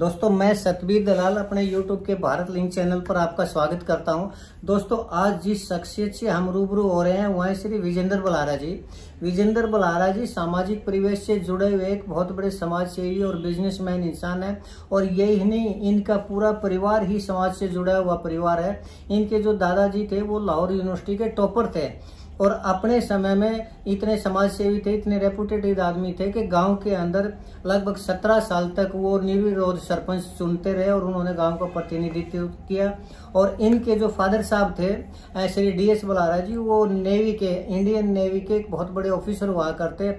दोस्तों मैं सतबीर दलाल अपने YouTube के भारत लिंक चैनल पर आपका स्वागत करता हूं। दोस्तों आज जिस शख्सियत से हम रूबरू हो रहे हैं वह है श्री विजेंद्र बलारा जी। विजेंद्र बलारा जी सामाजिक परिवेश से जुड़े हुए एक बहुत बड़े समाज सेवी और बिजनेसमैन इंसान है और यही नहीं, इनका पूरा परिवार ही समाज से जुड़ा हुआ परिवार है। इनके जो दादाजी थे वो लाहौर यूनिवर्सिटी के टॉपर थे और अपने समय में इतने समाज सेवी थे, इतने रेपुटेटेड आदमी थे कि गांव के अंदर लगभग 17 साल तक वो निर्विरोध सरपंच चुनते रहे और उन्होंने गांव का प्रतिनिधित्व किया। और इनके जो फादर साहब थे श्री DS बलारा जी, वो नेवी के, इंडियन नेवी के एक बहुत बड़े ऑफिसर हुआ करते,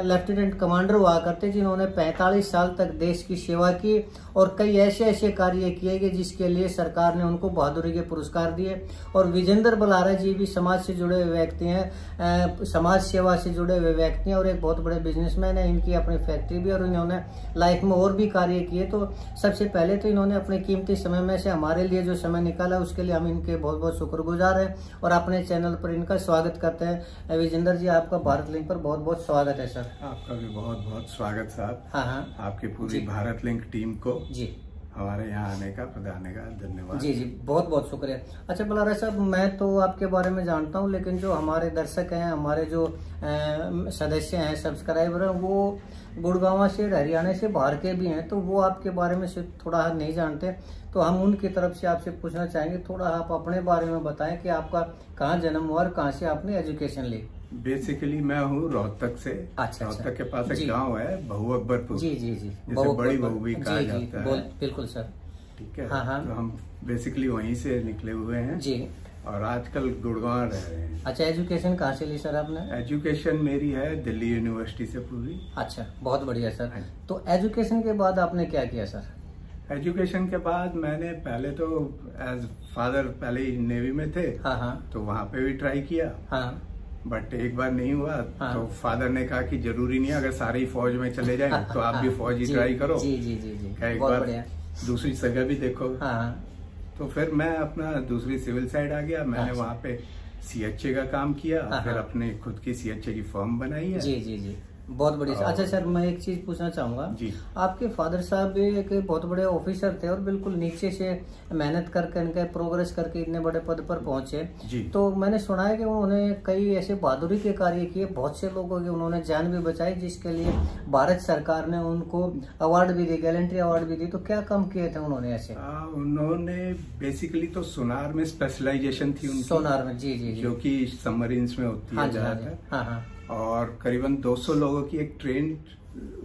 लेफ्टिनेंट कमांडर हुआ करते, जिन्होंने 45 साल तक देश की सेवा की और कई ऐसे ऐसे कार्य किए कि जिसके लिए सरकार ने उनको बहादुरी के पुरस्कार दिए। और विजेंद्र बलारा जी भी समाज से जुड़े हुए व्यक्ति हैं, समाज सेवा से जुड़े हुए व्यक्ति हैं और एक बहुत बड़े बिजनेसमैन है। इनकी अपनी फैक्ट्री भी और इन्होंने लाइफ में और भी कार्य किए। तो सबसे पहले तो इन्होंने अपने कीमती समय में से हमारे लिए जो समय निकाला उसके लिए हम इनके बहुत बहुत शुक्रगुजार हैं और अपने चैनल पर इनका स्वागत करते हैं। विजेंद्र जी आपका भारत लिंक पर बहुत बहुत स्वागत है सर। आपका भी बहुत बहुत स्वागत साहब। हाँ, आपकी पूरी भारत लिंक टीम को जी हमारे यहाँ आने का, पधारने का धन्यवाद। जी बहुत बहुत शुक्रिया। अच्छा बलारा साहब, मैं तो आपके बारे में जानता हूँ, लेकिन जो हमारे दर्शक हैं, हमारे जो सदस्य हैं, सब्सक्राइबर हैं, वो गुड़गांव से, हरियाणा से बाहर के भी हैं, तो वो आपके बारे में से थोड़ा नहीं जानते। तो हम उनकी तरफ से आपसे पूछना चाहेंगे, थोड़ा आप अपने बारे में बताएं कि आपका कहाँ जन्म हुआ और कहाँ से आपने एजुकेशन ली। बेसिकली मैं हूँ रोहतक से। अच्छा, रोहतक के पास एक गांव है बहु अकबरपुर। जी जिसे बड़ी बहू भी कहा जाता है। बिल्कुल सर। ठीक है। हाँ। तो हम बेसिकली वहीं से निकले हुए हैं जी। और आजकल गुड़गांव रह रहे हैं। अच्छा, एजुकेशन कहाँ से ली सर आपने? एजुकेशन मेरी है दिल्ली यूनिवर्सिटी से पूरी। अच्छा, बहुत बढ़िया सर। तो एजुकेशन के बाद आपने क्या किया सर? एजुकेशन के बाद मैंने पहले तो एज फादर पहले ही नेवी में थे। हाँ। तो वहाँ पे भी ट्राई किया। हाँ। बट एक बार नहीं हुआ। हाँ। तो फादर ने कहा कि जरूरी नहीं, अगर सारे ही फौज में चले जाएं तो आप भी फौज ही ट्राई करो। जी एक बार दूसरी जगह भी देखो। हाँ। तो फिर मैं अपना दूसरी सिविल साइड आ गया। मैंने वहाँ पे CHA का काम किया। फिर अपने खुद की CHA की फर्म बनाई है। जी बहुत बढ़िया। अच्छा सर, मैं एक चीज पूछना चाहूंगा जी। आपके फादर साहब भी एक बहुत बड़े ऑफिसर थे और बिल्कुल नीचे से मेहनत करके इनके प्रोग्रेस करके इतने बड़े पद पर पहुंचे जी। तो मैंने सुना है कि उन्होंने कई ऐसे बहादुरी के कार्य किए, बहुत से लोगों की उन्होंने जान भी बचाई, जिसके लिए भारत सरकार ने उनको अवार्ड भी दी, गैलेंट्री अवार्ड भी दी। तो क्या काम किए थे उन्होंने ऐसे? उन्होंने बेसिकली तो सोनार में स्पेशलाइजेशन थी उनकी। सोनार में जी जो कि सबमरीन्स में होती है ज्यादातर। हाँ। और करीबन 200 लोगों की एक ट्रेन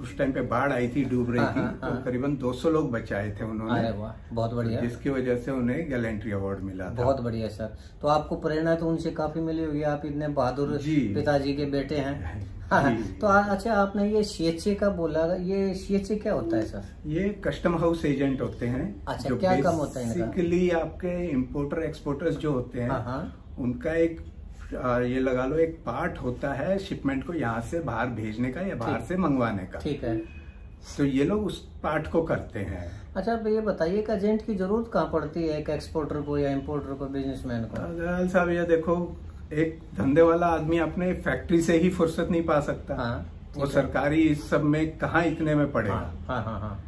उस टाइम पे बाढ़ आई थी, डूब रही थी। तो करीबन 200 लोग बचाए थे उन्होंने। अरे वाह, बहुत बढ़िया। जिसकी वजह से उन्हें गैलेंट्री अवार्ड मिला था। बहुत बढ़िया सर। तो आपको प्रेरणा तो उनसे काफी मिली होगी, आप इतने बहादुर पिताजी के बेटे हैं। हाँ। तो अच्छा, आपने ये CHA का बोला, ये CHA क्या होता है सर? ये कस्टम हाउस एजेंट होते हैं। अच्छा, क्या काम होता है? बेसिकली आपके इम्पोर्टर एक्सपोर्टर्स जो होते हैं, उनका एक ये लगा लो एक पार्ट होता है शिपमेंट को यहाँ से बाहर भेजने का या बाहर से मंगवाने का। ठीक है। तो ये लोग उस पार्ट को करते हैं। अच्छा, अब ये बताइए कि एजेंट की जरूरत कहाँ पड़ती है एक एक्सपोर्टर को या इम्पोर्टर को, बिजनेसमैन को? दलाल साहब ये देखो, एक धंधे वाला आदमी अपने फैक्ट्री से ही फुर्सत नहीं पा सकता। वो सरकारी इस सब में कहाँ इतने में पड़ेगा। हाँ।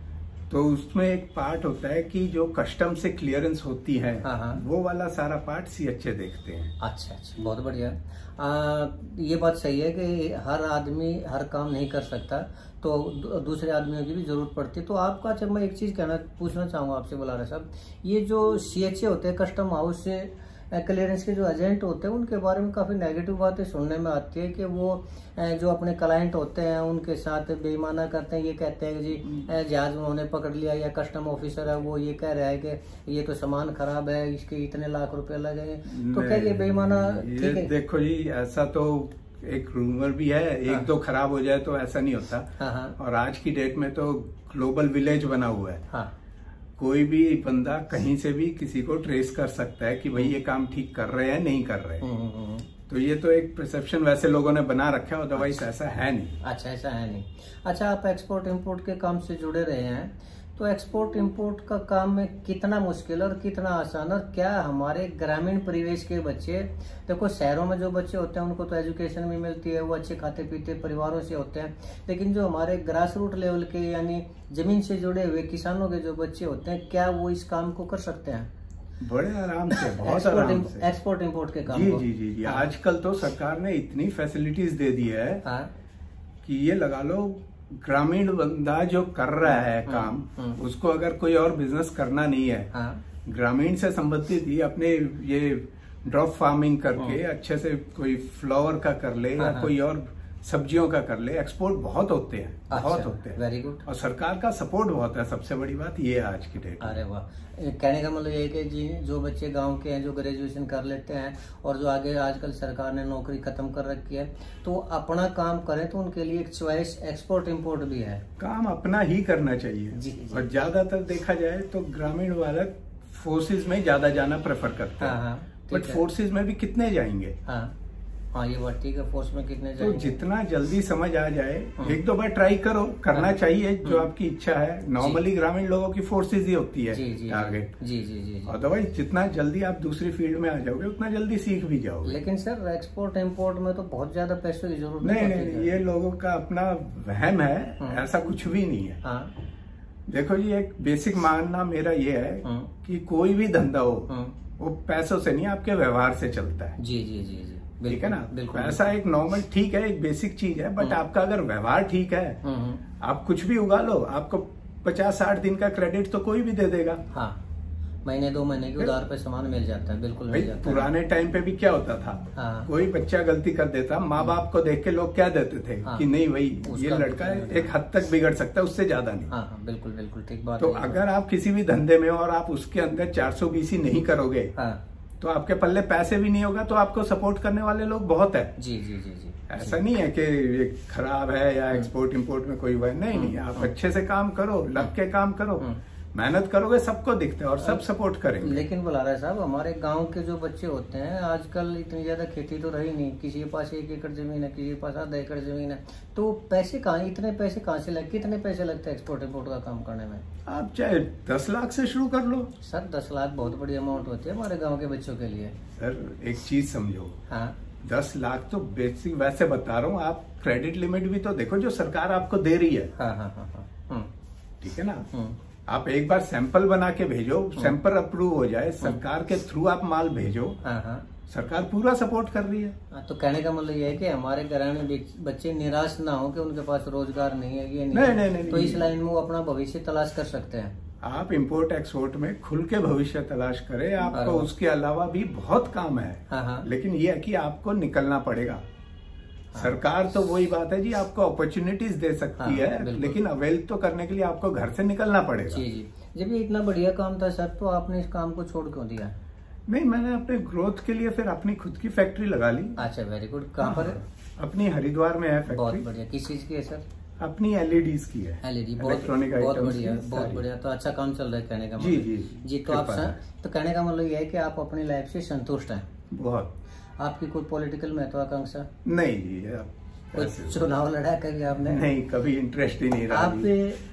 तो उसमें एक पार्ट होता है कि जो कस्टम से क्लियरेंस होती है, वो वाला सारा पार्ट CHA देखते हैं। अच्छा, बहुत बढ़िया। ये बात सही है कि हर आदमी हर काम नहीं कर सकता, तो दूसरे आदमियों की भी जरूरत पड़ती है। तो आपका, अच्छा मैं एक चीज पूछना चाहूंगा आपसे बलारा साहब, ये जो CHA होते हैं, कस्टम हाउस से क्लियरेंस के जो एजेंट होते हैं, उनके बारे में काफी नेगेटिव बातें सुनने में आती है कि वो जो अपने क्लाइंट होते हैं उनके साथ बेईमाना करते हैं। ये कहते हैं कि जी जहाज उन्होंने पकड़ लिया, या कस्टम ऑफिसर है वो ये कह रहा है कि ये तो सामान खराब है, इसके इतने लाख रुपए लगेंगे। तो क्या ये बेईमाना ठीक है? देखो जी, ऐसा तो एक रूमर भी है। एक दो खराब हो जाए तो ऐसा नहीं होता। और आज की डेट में तो ग्लोबल विलेज बना हुआ है। कोई भी बंदा कहीं से भी किसी को ट्रेस कर सकता है कि भाई ये काम ठीक कर रहे हैं नहीं कर रहे। तो ये तो एक परसेप्शन वैसे लोगों ने बना रखा है, अदरवाइज ऐसा है नहीं। अच्छा, ऐसा है नहीं। अच्छा, आप एक्सपोर्ट इंपोर्ट के काम से जुड़े रहे हैं, तो एक्सपोर्ट इंपोर्ट का काम में कितना मुश्किल और कितना आसान, और क्या हमारे ग्रामीण परिवेश के बच्चे, देखो शहरों में जो बच्चे होते हैं उनको तो एजुकेशन भी मिलती है, वो अच्छे खाते पीते परिवारों से होते हैं, लेकिन जो हमारे ग्रास रूट लेवल के यानी जमीन से जुड़े हुए किसानों के जो बच्चे होते हैं, क्या वो इस काम को कर सकते हैं? बड़े आराम से, बहुत आराम से एक्सपोर्ट इंपोर्ट के काम जी को। जी जी जी। आजकल तो सरकार ने इतनी फैसिलिटीज दे दी है कि ये लगा लो, ग्रामीण बंदा जो कर रहा है काम, उसको अगर कोई और बिजनेस करना नहीं है, ग्रामीण से संबंधित ही अपने ये ड्रॉप फार्मिंग करके अच्छे से कोई फ्लावर का कर ले या कोई और सब्जियों का कर ले, एक्सपोर्ट बहुत होते हैं, बहुत होते हैं। Very good. और सरकार का सपोर्ट बहुत है, सबसे बड़ी बात ये है आज की डेट। अरे वाह, कहने का मतलब ये है कि जी जो बच्चे गांव के हैं जो ग्रेजुएशन कर लेते हैं और जो आगे आजकल सरकार ने नौकरी खत्म कर रखी है, तो अपना काम करें तो उनके लिए एक चॉइस एक्सपोर्ट इंपोर्ट भी है। काम अपना ही करना चाहिए जी, जी। और ज्यादातर देखा जाए तो ग्रामीण वाले फोर्सेज में ज्यादा जाना प्रेफर करते हैं, बट फोर्सेज में भी कितने जाएंगे? हाँ ये बात ठीक है, फोर्स में कितने जाएंगे? तो जितना जल्दी समझ आ जाए, एक दो बार ट्राई करो, करना चाहिए जो आपकी इच्छा है। नॉर्मली ग्रामीण लोगों की फोर्सेज ही होती है टारगेट। जी जी जी। अदरवाइज जितना जल्दी आप दूसरी फील्ड में आ जाओगे उतना जल्दी सीख भी जाओगे। लेकिन सर एक्सपोर्ट इम्पोर्ट में तो बहुत ज्यादा पैसों की जरूरत नहीं, ये लोगों का अपना वहम है, ऐसा कुछ भी नहीं है। देखो जी, एक बेसिक मानना मेरा ये है कि कोई भी धंधा हो वो पैसों से नहीं, आपके व्यवहार से चलता है। जी जी जी जी, ठीक है ना। पैसा एक नॉर्मल ठीक है, एक बेसिक चीज है, बट आपका अगर व्यवहार ठीक है, आप कुछ भी उगा लो, आपको 50-60 दिन का क्रेडिट तो कोई भी दे देगा। हाँ, महीने 2 महीने के उधार पे सामान मिल जाता है, बिल्कुल मिल जाता है। पुराने टाइम पे भी क्या होता था, कोई बच्चा गलती कर देता, माँ बाप को देख के लोग क्या देते थे कि नहीं भाई ये लड़का एक हद तक बिगड़ सकता है, उससे ज्यादा नहीं। हाँ, बिल्कुल बिल्कुल ठीक बात। तो अगर आप किसी भी धंधे में और आप उसके अंदर 420 नहीं करोगे, तो आपके पल्ले पैसे भी नहीं होगा, तो आपको सपोर्ट करने वाले लोग बहुत है। जी जी जी जी। ऐसा नहीं है कि ये खराब है या एक्सपोर्ट इंपोर्ट में कोई वह नहीं, आप अच्छे से काम करो, लग के काम करो, मेहनत करोगे, सबको दिखता है और सब सपोर्ट करेंगे। लेकिन बुलारा साहब, हमारे गांव के जो बच्चे होते हैं आजकल इतनी ज्यादा खेती तो रही नहीं, किसी के पास 1 एकड़ जमीन है, किसी के पास आधा एकड़ जमीन है, तो पैसे कहाँ, इतने पैसे कहाँ से लगते, कितने पैसे लगते हैं एक्सपोर्ट इंपोर्ट का काम करने में? आप चाहे 10 लाख से शुरू कर लो। सर 10 लाख बहुत बड़ी अमाउंट होती है हमारे गाँव के बच्चों के लिए। सर एक चीज समझो, हाँ 10 लाख तो बेसिक वैसे बता रहा हूँ, आप क्रेडिट लिमिट भी तो देखो जो सरकार आपको दे रही है। हाँ हाँ हाँ हाँ, ठीक है ना। आप एक बार सैंपल बना के भेजो, सैंपल अप्रूव हो जाए, सरकार के थ्रू आप माल भेजो, सरकार पूरा सपोर्ट कर रही है। तो कहने का मतलब ये है कि हमारे ग्रामीण बच्चे निराश ना हो कि उनके पास रोजगार नहीं है, ये नहीं, तो इस लाइन में वो अपना भविष्य तलाश कर सकते हैं। आप इंपोर्ट एक्सपोर्ट में खुल के भविष्य तलाश करें, आपको उसके अलावा भी बहुत काम है। लेकिन ये है कि आपको निकलना पड़ेगा। सरकार तो वही बात है जी, आपको अपॉर्चुनिटीज दे सकती है, लेकिन अवेल तो करने के लिए आपको घर से निकलना पड़ेगा। जी जी। जब ये इतना बढ़िया काम था सर, तो आपने इस काम को छोड़ क्यों दिया? नहीं, मैंने अपने ग्रोथ के लिए फिर अपनी खुद की फैक्ट्री लगा ली। अच्छा, वेरी गुड। कहाँ पर है? अपनी हरिद्वार में है फैक्ट्री। बहुत बढ़िया। किस चीज की है सर? अपनी एलईडीज की है। एलईडी, बहुत बढ़िया, बहुत बढ़िया। तो अच्छा काम चल रहा है कहने का मतलब। जी जी जी। तो आप तो कहने का मतलब ये है कि आप अपनी लाइफ से संतुष्ट हैं? बहुत। आपकी कोई पॉलिटिकल महत्वाकांक्षा? नहीं जी, कोई चुनाव लड़ा कभी आपने? नहीं, कभी इंटरेस्ट ही नहीं रहा। आप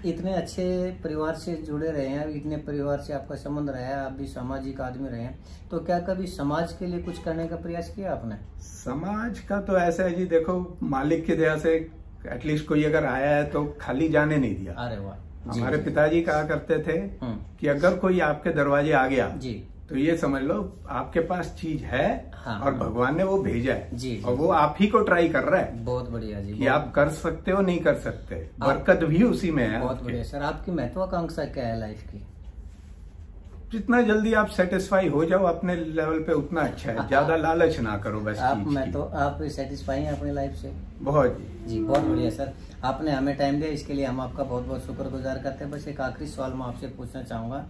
इतने अच्छे परिवार से जुड़े रहे हैं, इतने परिवार से आपका संबंध रहा है, आप भी सामाजिक आदमी रहे हैं, तो क्या कभी समाज के लिए कुछ करने का प्रयास किया आपने? समाज का तो ऐसा है जी, देखो मालिक की दया से एटलीस्ट कोई अगर आया है तो खाली जाने नहीं दिया। अरे वाह। हमारे पिताजी कहा करते थे कि अगर कोई आपके दरवाजे आ गया जी, तो ये समझ लो आपके पास चीज है। हाँ, और भगवान ने वो भेजा है जी, और वो आप ही को ट्राई कर रहा है। बहुत बढ़िया जी। कि आप कर सकते हो, नहीं कर सकते, बरकत भी उसी में है। बहुत बढ़िया सर। आपकी महत्वाकांक्षा क्या है लाइफ की? जितना जल्दी आप सेटिस्फाई हो जाओ अपने लेवल पे उतना अच्छा है, ज्यादा लालच ना करो बस। आप सेटिस्फाई हैं अपनी लाइफ से? बहुत जी, बहुत बढ़िया सर। आपने हमें टाइम दिया, इसके लिए हम आपका बहुत बहुत शुक्रगुजार करते हैं। बस एक आखिरी सवाल मैं आपसे पूछना चाहूंगा,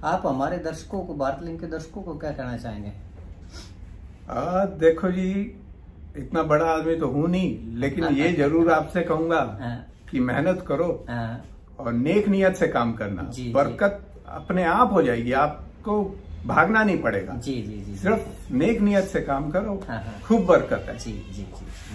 आप हमारे दर्शकों को, भारत लिंक के दर्शकों को क्या कहना चाहेंगे? देखो जी, इतना बड़ा आदमी तो हूँ नहीं, लेकिन ये जरूर आपसे कहूंगा कि मेहनत करो और नेक नियत से काम करना, बरकत अपने आप हो जाएगी, आपको भागना नहीं पड़ेगा। जी जी जी। सिर्फ नेक नियत से काम करो, खूब बरकत है। जी जी जी,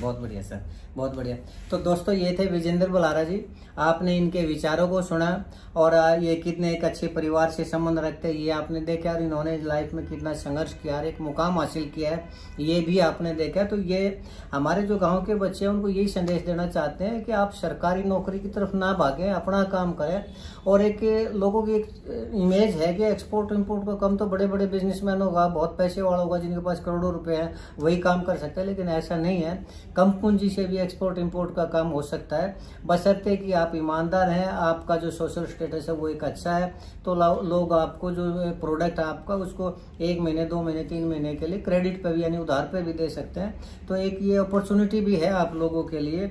बहुत बढ़िया सर। बहुत बढ़िया। तो दोस्तों ये थे विजेंद्र बलारा जी, आपने इनके विचारों को सुना और ये कितने एक अच्छे परिवार से संबंध रखते हैं ये आपने देखा, और इन्होंने लाइफ में कितना संघर्ष किया और एक मुकाम हासिल किया है ये भी आपने देखा। तो ये हमारे जो गांव के बच्चे हैं उनको यही संदेश देना चाहते हैं कि आप सरकारी नौकरी की तरफ ना भागें, अपना काम करें। और एक लोगों की एक इमेज है कि एक्सपोर्ट इम्पोर्ट का काम तो बड़े बड़े बिजनेसमैन होगा, बहुत पैसे वाला होगा, जिनके पास करोड़ों रुपए हैं वही काम कर सकते हैं, लेकिन ऐसा नहीं है। कम पूंजी से भी एक्सपोर्ट इंपोर्ट का काम हो सकता है, बशर्ते कि आप ईमानदार हैं, आपका जो सोशल स्टेटस है वो एक अच्छा है, तो लोग आपको जो प्रोडक्ट आपका उसको 1 महीने 2 महीने 3 महीने के लिए क्रेडिट पे भी यानी उधार पे भी दे सकते हैं। तो एक ये अपॉर्चुनिटी भी है आप लोगों के लिए।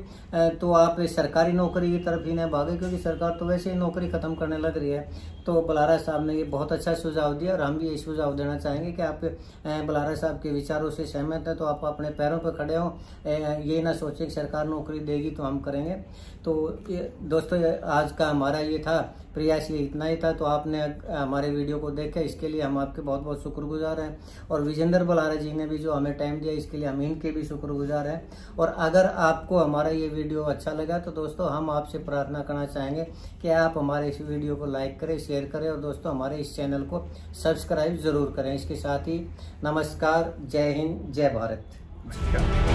तो आप सरकारी नौकरी की तरफ ही न भागे, क्योंकि सरकार तो वैसे ही नौकरी खत्म करने लग रही है। तो बलारा साहब ने ये बहुत अच्छा सुझाव दिया और हम भी ये सुझाव देना चाहेंगे कि आप बलारा साहब के विचारों से सहमत है तो आप अपने पैरों पर खड़े हो, ये ना सोचे कि सरकार नौकरी देगी तो हम करेंगे। तो दोस्तों आज का हमारा ये था प्रयास, ये इतना ही था। तो आपने हमारे वीडियो को देखा, इसके लिए हम आपके बहुत बहुत शुक्रगुजार हैं। और विजेंद्र बलारा जी ने भी जो हमें टाइम दिया इसके लिए हम इनके भी शुक्रगुजार हैं। और अगर आपको हमारा ये वीडियो अच्छा लगा तो दोस्तों हम आपसे प्रार्थना करना चाहेंगे कि आप हमारे इस वीडियो को लाइक करें, शेयर करें और दोस्तों हमारे इस चैनल को सब्सक्राइब जरूर करें। इसके साथ ही नमस्कार, जय हिंद, जय भारत।